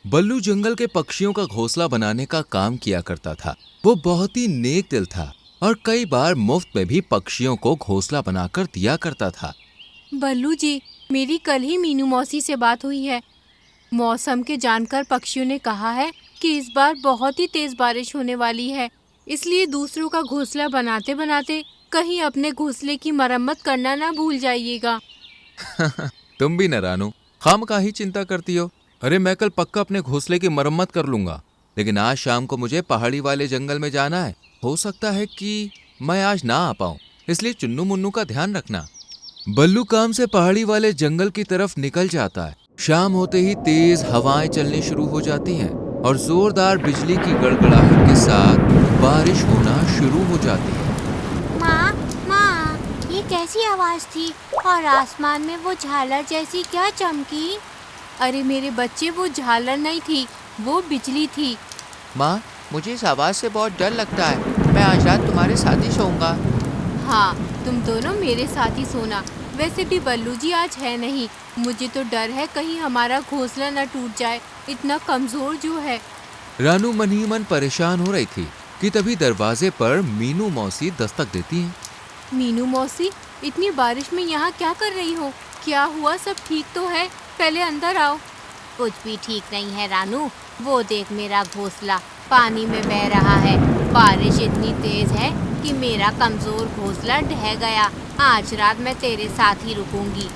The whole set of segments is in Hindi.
बल्लू जंगल के पक्षियों का घोंसला बनाने का काम किया करता था। वो बहुत ही नेक दिल था और कई बार मुफ्त में भी पक्षियों को घोंसला बनाकर दिया करता था। बल्लू जी, मेरी कल ही मीनू मौसी से बात हुई है। मौसम के जानकर पक्षियों ने कहा है कि इस बार बहुत ही तेज बारिश होने वाली है, इसलिए दूसरों का घोंसला बनाते बनाते कहीं अपने घोंसले की मरम्मत करना ना भूल जाइएगा। तुम भी न रानू, खामखा चिंता करती हो। अरे मैं कल पक्का अपने घोंसले की मरम्मत कर लूंगा, लेकिन आज शाम को मुझे पहाड़ी वाले जंगल में जाना है। हो सकता है कि मैं आज ना आ पाऊं, इसलिए चुन्नू मुन्नू का ध्यान रखना। बल्लू काम से पहाड़ी वाले जंगल की तरफ निकल जाता है। शाम होते ही तेज हवाएं चलनी शुरू हो जाती हैं और जोरदार बिजली की गड़गड़ाहट के साथ बारिश होना शुरू हो जाती है। माँ, माँ, ये कैसी आवाज थी और आसमान में वो झालर जैसी क्या चमकी? अरे मेरे बच्चे, वो झालर नहीं थी, वो बिजली थी। माँ, मुझे इस आवाज़ से बहुत डर लगता है। मैं आज रात तुम्हारे साथ ही सोऊंगा। हाँ, तुम दोनों मेरे साथ ही सोना। वैसे भी बल्लू जी आज है नहीं। मुझे तो डर है कहीं हमारा घोंसला न टूट जाए, इतना कमजोर जो है। रानू मन ही मन परेशान हो रही थी कि तभी दरवाजे पर मीनू मौसी दस्तक देती हैं। मीनू मौसी, इतनी बारिश में यहाँ क्या कर रही हो? क्या हुआ, सब ठीक तो है? पहले अंदर आओ। कुछ भी ठीक नहीं है रानू। वो देख, मेरा घोंसला पानी में बह रहा है। बारिश इतनी तेज है कि मेरा कमजोर घोंसला ढह गया। आज रात मैं तेरे साथ ही रुकूंगी।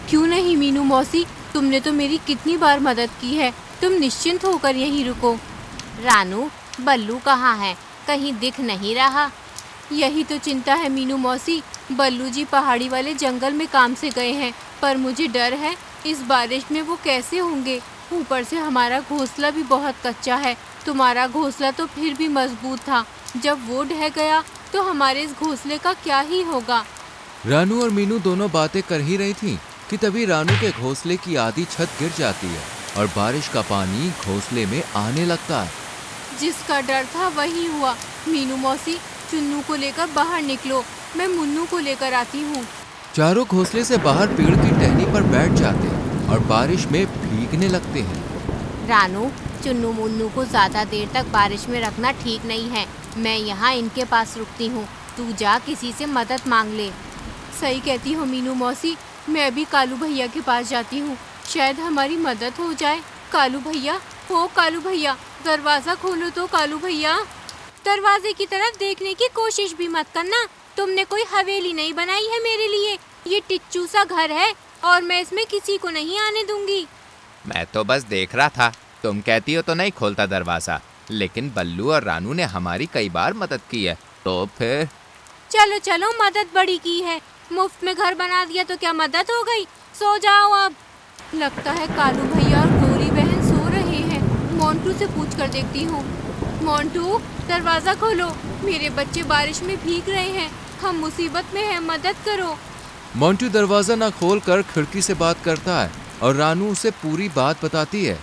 क्यों नहीं मीनू मौसी, तुमने तो मेरी कितनी बार मदद की है। तुम निश्चिंत होकर यहीं रुको। रानू, बल्लू कहाँ है? कहीं दिख नहीं रहा। यही तो चिंता है मीनू मौसी। बल्लू जी पहाड़ी वाले जंगल में काम से गए हैं, पर मुझे डर है इस बारिश में वो कैसे होंगे। ऊपर से हमारा घोंसला भी बहुत कच्चा है। तुम्हारा घोंसला तो फिर भी मजबूत था, जब वो ढह गया तो हमारे इस घोंसले का क्या ही होगा। रानू और मीनू दोनों बातें कर ही रही थीं कि तभी रानू के घोंसले की आधी छत गिर जाती है और बारिश का पानी घोंसले में आने लगता है। जिसका डर था वही हुआ। मीनू मौसी, चुन्नू को लेकर बाहर निकलो, मैं मुन्नू को लेकर आती हूँ। चारों घोंसले से बाहर पेड़ की टहनी पर बैठ जाते हैं और बारिश में भीगने लगते हैं। रानू, चुन्नू मुन्नू को ज्यादा देर तक बारिश में रखना ठीक नहीं है। मैं यहाँ इनके पास रुकती हूँ। तू जा किसी से मदद मांग ले। सही कहती हो मीनू मौसी, मैं अभी कालू भैया के पास जाती हूँ, शायद हमारी मदद हो जाए। कालू भैया, हो कालू भैया, दरवाजा खोलो तो कालू भैया। दरवाजे की तरफ देखने की कोशिश भी मत करना। तुमने कोई हवेली नहीं बनाई है मेरे लिए। ये टिच्चू सा घर है और मैं इसमें किसी को नहीं आने दूंगी। मैं तो बस देख रहा था। तुम कहती हो तो नहीं खोलता दरवाज़ा, लेकिन बल्लू और रानू ने हमारी कई बार मदद की है, तो फिर। चलो चलो, मदद बड़ी की है। मुफ्त में घर बना दिया तो क्या मदद हो गई? सो जाओ अब। लगता है कालू भैया और गौरी बहन सो रहे हैं। मोंटू से पूछ कर देखती हूँ। मोंटू, दरवाजा खोलो, मेरे बच्चे बारिश में भीग रहे हैं, हम मुसीबत में हैं, मदद करो। मोंटू दरवाजा ना खोलकर खिड़की से बात करता है और रानू उसे पूरी बात बताती है।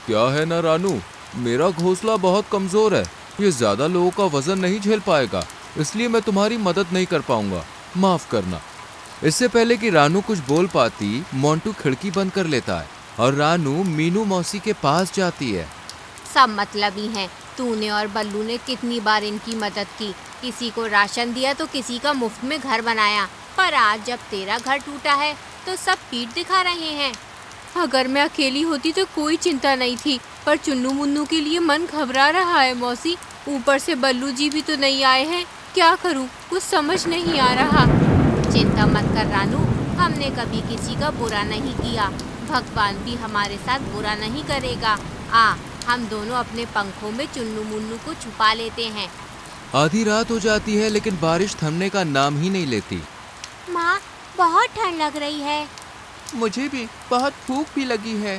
क्या है ना रानू, मेरा घोंसला बहुत कमजोर है, ये ज्यादा लोगों का वजन नहीं झेल पाएगा, इसलिए मैं तुम्हारी मदद नहीं कर पाऊंगा, माफ करना। इससे पहले कि रानू कुछ बोल पाती, मोंटू खिड़की बंद कर लेता है और रानू मीनू मौसी के पास जाती है। सब मतलबी हैं। तूने और बल्लू ने कितनी बार इनकी मदद की। किसी को राशन दिया तो किसी का मुफ्त में घर बनाया, पर आज जब तेरा घर टूटा है तो सब पीठ दिखा रहे हैं। अगर मैं अकेली होती तो कोई चिंता नहीं थी, पर चुन्नू मुन्नू के लिए मन घबरा रहा है मौसी। ऊपर से बल्लू जी भी तो नहीं आए हैं, क्या करूं, कुछ समझ नहीं आ रहा। चिंता मत कर रानू, हमने कभी किसी का बुरा नहीं किया। भगवान भी हमारे साथ बुरा नहीं करेगा। हम दोनों अपने पंखों में चुन्नू मुन्नू को छुपा लेते हैं। आधी रात हो जाती है लेकिन बारिश थमने का नाम ही नहीं लेती। माँ, बहुत ठंड लग रही है। मुझे भी बहुत भूख भी लगी है।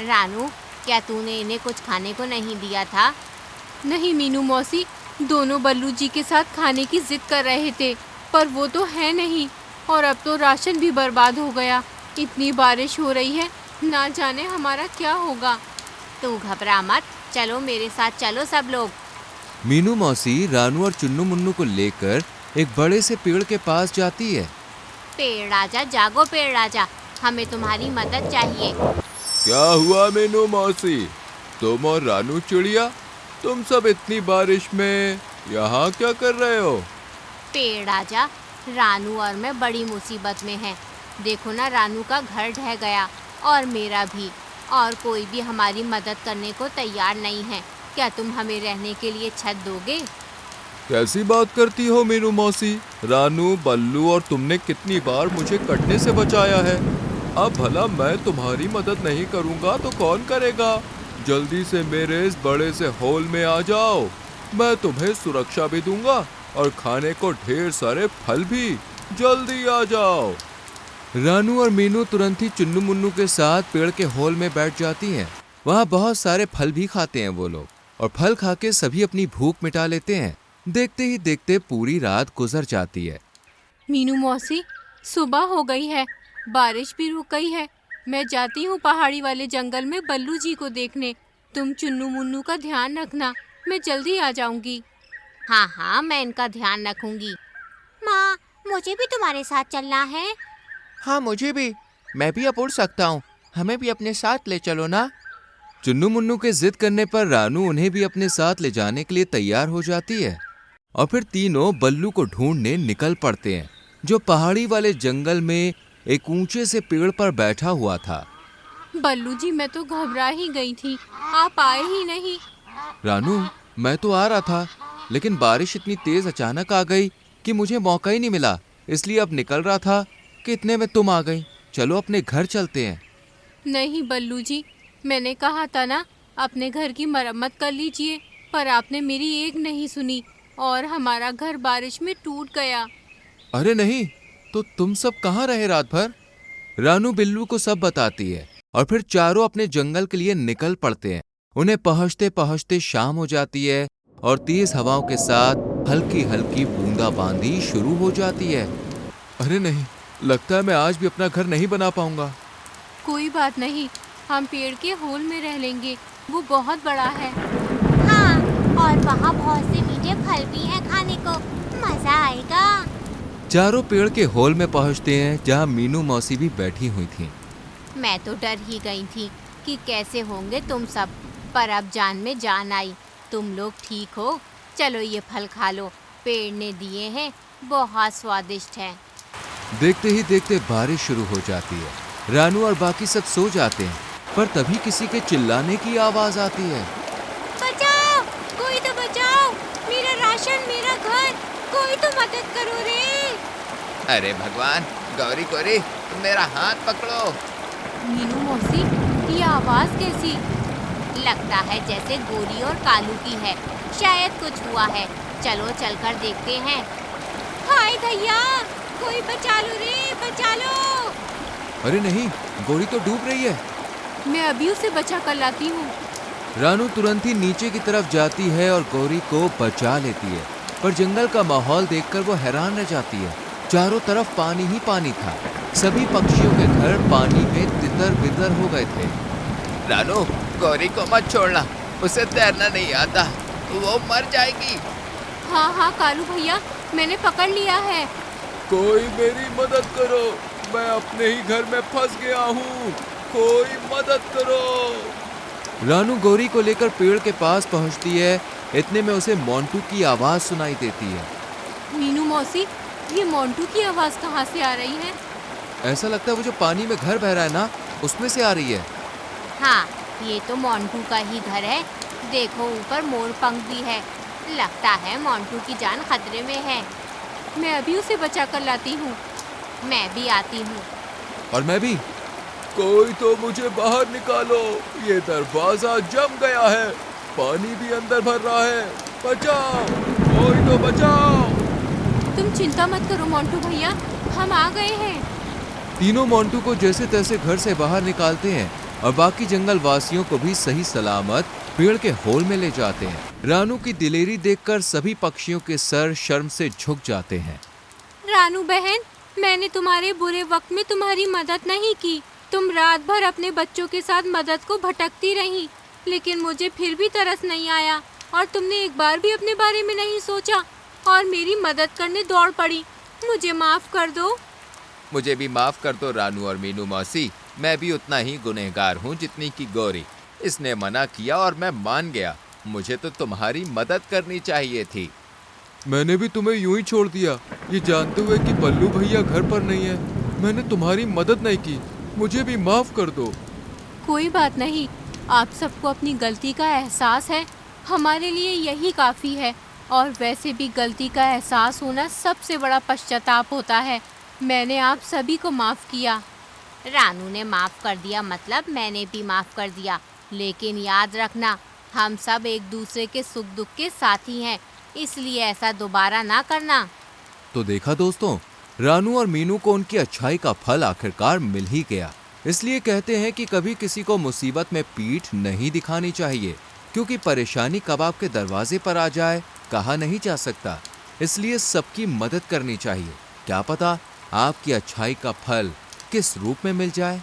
रानू, क्या तूने इन्हें कुछ खाने को नहीं दिया था? नहीं मीनू मौसी, दोनों बल्लू जी के साथ खाने की जिद कर रहे थे, पर वो तो है नहीं और अब तो राशन भी बर्बाद हो गया। इतनी बारिश हो रही है, ना जाने हमारा क्या होगा। तू घबरा मत, चलो मेरे साथ चलो सब लोग। मीनू मौसी रानू और चुन्नू मुन्नू को लेकर एक बड़े से पेड़ के पास जाती है। पेड़ राजा, जागो पेड़ राजा, हमें तुम्हारी मदद चाहिए। क्या हुआ मीनू मौसी, तुम और रानू चिड़िया, तुम सब इतनी बारिश में यहाँ क्या कर रहे हो? पेड़ राजा, रानू और मैं बड़ी मुसीबत में हैं। देखो ना, रानू का घर ढह गया और मेरा भी, और कोई भी हमारी मदद करने को तैयार नहीं है। क्या तुम हमें रहने के लिए छत दोगे? कैसी बात करती हो मीनू मौसी? रानू, बल्लू और तुमने कितनी बार मुझे कटने से बचाया है। अब भला मैं तुम्हारी मदद नहीं करूँगा तो कौन करेगा? जल्दी से मेरे इस बड़े से होल में आ जाओ, मैं तुम्हें सुरक्षा भी दूंगा और खाने को ढेर सारे फल भी। जल्दी आ जाओ। रानू और मीनू तुरंत ही चुन्नू मुन्नू के साथ पेड़ के होल में बैठ जाती हैं। वहाँ बहुत सारे फल भी खाते हैं वो लोग, और फल खा के सभी अपनी भूख मिटा लेते हैं। देखते ही देखते पूरी रात गुजर जाती है। मीनू मौसी, सुबह हो गई है, बारिश भी रुक गई है। मैं जाती हूँ पहाड़ी वाले जंगल में बल्लू जी को देखने। तुम चुन्नू मुन्नू का ध्यान रखना, मैं जल्दी आ जाऊंगी। हाँ हाँ, मैं इनका ध्यान रखूंगी। माँ, मुझे भी तुम्हारे साथ चलना है। हाँ मुझे भी, मैं भी अब उड़ सकता हूँ, हमें भी अपने साथ ले चलो ना। चुन्नू मुन्नू के जिद करने पर रानू उन्हें भी अपने साथ ले जाने के लिए तैयार हो जाती है, और फिर तीनों बल्लू को ढूंढने निकल पड़ते हैं, जो पहाड़ी वाले जंगल में एक ऊंचे से पेड़ पर बैठा हुआ था। बल्लू जी, मैं तो घबरा ही गई थी, आप आए ही नहीं। रानू, मैं तो आ रहा था, लेकिन बारिश इतनी तेज अचानक आ गई कि मुझे मौका ही नहीं मिला। इसलिए अब निकल रहा था कि इतने में तुम आ गई। चलो अपने घर चलते हैं। नहीं बल्लू जी, मैंने कहा था ना अपने घर की मरम्मत कर लीजिए, पर आपने मेरी एक नहीं सुनी और हमारा घर बारिश में टूट गया। अरे नहीं, तो तुम सब कहाँ रहे रात भर? रानू बिल्लू को सब बताती है, और फिर चारों अपने जंगल के लिए निकल पड़ते हैं। उन्हें पहुंचते पहुंचते शाम हो जाती है, और तेज हवाओं के साथ हल्की हल्की बूंदाबांदी शुरू हो जाती है। अरे नहीं, लगता है मैं आज भी अपना घर नहीं बना पाऊंगा। कोई बात नहीं, हम पेड़ के होल में रह लेंगे, वो बहुत बड़ा है। हाँ, और वहाँ बहुत से मीठे फल भी हैं खाने को, मजा आएगा। चारों पेड़ के होल में पहुंचते हैं, जहां मीनू मौसी भी बैठी हुई थी। मैं तो डर ही गई थी कि कैसे होंगे तुम सब, पर अब जान में जान आई। तुम लोग ठीक हो? चलो ये फल खा लो, पेड़ ने दिए हैं, बहुत स्वादिष्ट है। देखते ही देखते बारिश शुरू हो जाती है। रानू और बाकी सब सो जाते हैं, पर तभी किसी के चिल्लाने की आवाज आती है। बचाओ, कोई तो बचाओ, मेरा राशन, मेरा घर, कोई तो मदद करो रे। अरे भगवान, गौरी गौरी, मेरा हाथ पकड़ो। मीनू मौसी, ये आवाज कैसी? लगता है जैसे गोरी और कालू की है, शायद कुछ हुआ है। चलो चलकर देखते हैं। हाय भैया, कोई बचा लो रे, बचा लो। अरे नहीं, गोरी तो डूब रही है। मैं अभी उसे बचा कर लाती हूँ। रानू तुरंत ही नीचे की तरफ जाती है और गौरी को बचा लेती है, पर जंगल का माहौल देखकर वो हैरान रह जाती है। चारों तरफ पानी ही पानी था। सभी पक्षियों के घर पानी में तितर बितर हो गए थे। रानू, गौरी को मत छोड़ना, उसे तैरना नहीं आता, वो मर जाएगी। हाँ हाँ कालू भैया, मैंने पकड़ लिया है। कोई मेरी मदद करो, मैं अपने ही घर में फंस गया हूँ, कोई मदद करो। रानू गौरी को लेकर पेड़ के पास पहुँचती है। इतने में उसे मोंटू की आवाज सुनाई देती है। मीनू मौसी, ये मोंटू की आवाज कहाँ से आ रही है? ऐसा लगता है वो जो पानी में घर बह रहा है ना, उसमें से आ रही है। हाँ, ये तो मोंटू का ही घर है। देखो ऊपर मोर पंख भी है, लगता है मोंटू की जान खतरे में है। मैं अभी उसे बचा कर लाती हूँ। मैं भी आती हूँ। और मैं भी। कोई तो मुझे बाहर निकालो, ये दरवाजा जम गया है, पानी भी अंदर भर रहा है। बचाओ, कोई तो बचाओ। तुम चिंता मत करो मोंटू भैया, हम आ गए हैं। तीनों मोंटू को जैसे तैसे घर से बाहर निकालते हैं, और बाकी जंगल वासियों को भी सही सलामत पेड़ के होल में ले जाते हैं। रानू की दिलेरी देखकर सभी पक्षियों के सर शर्म से झुक जाते हैं। रानू बहन, मैंने तुम्हारे बुरे वक्त में तुम्हारी मदद नहीं की। तुम रात भर अपने बच्चों के साथ मदद को भटकती रही, लेकिन मुझे फिर भी तरस नहीं आया, और तुमने एक बार भी अपने बारे में नहीं सोचा और मेरी मदद करने दौड़ पड़ी। मुझे माफ कर दो। मुझे भी माफ कर दो रानू और मीनू मौसी, मैं भी उतना ही गुनहगार हूँ जितनी की गौरी। इसने मना किया और मैं मान गया। मुझे तो तुम्हारी मदद करनी चाहिए थी। मैंने भी तुम्हें यूं ही छोड़ दिया, ये जानते हुए कि बल्लू भैया घर पर नहीं है। मैंने तुम्हारी मदद नहीं की, मुझे भी माफ कर दो। कोई बात नहीं, आप सबको अपनी गलती का एहसास है, हमारे लिए यही काफ़ी है। और वैसे भी गलती का एहसास होना सबसे बड़ा पश्चाताप होता है। मैंने आप सभी को माफ़ किया। रानू ने माफ कर दिया मतलब मैंने भी माफ कर दिया। लेकिन याद रखना, हम सब एक दूसरे के सुख दुख के साथी हैं, इसलिए ऐसा दोबारा ना करना। तो देखा दोस्तों, रानू और मीनू को उनकी अच्छाई का फल आखिरकार मिल ही गया। इसलिए कहते हैं कि कभी किसी को मुसीबत में पीठ नहीं दिखानी चाहिए, क्योंकि परेशानी कब आपके दरवाजे पर आ जाए कहा नहीं जा सकता। इसलिए सबकी मदद करनी चाहिए। क्या पता आपकी अच्छाई का फल किस रूप में मिल जाए।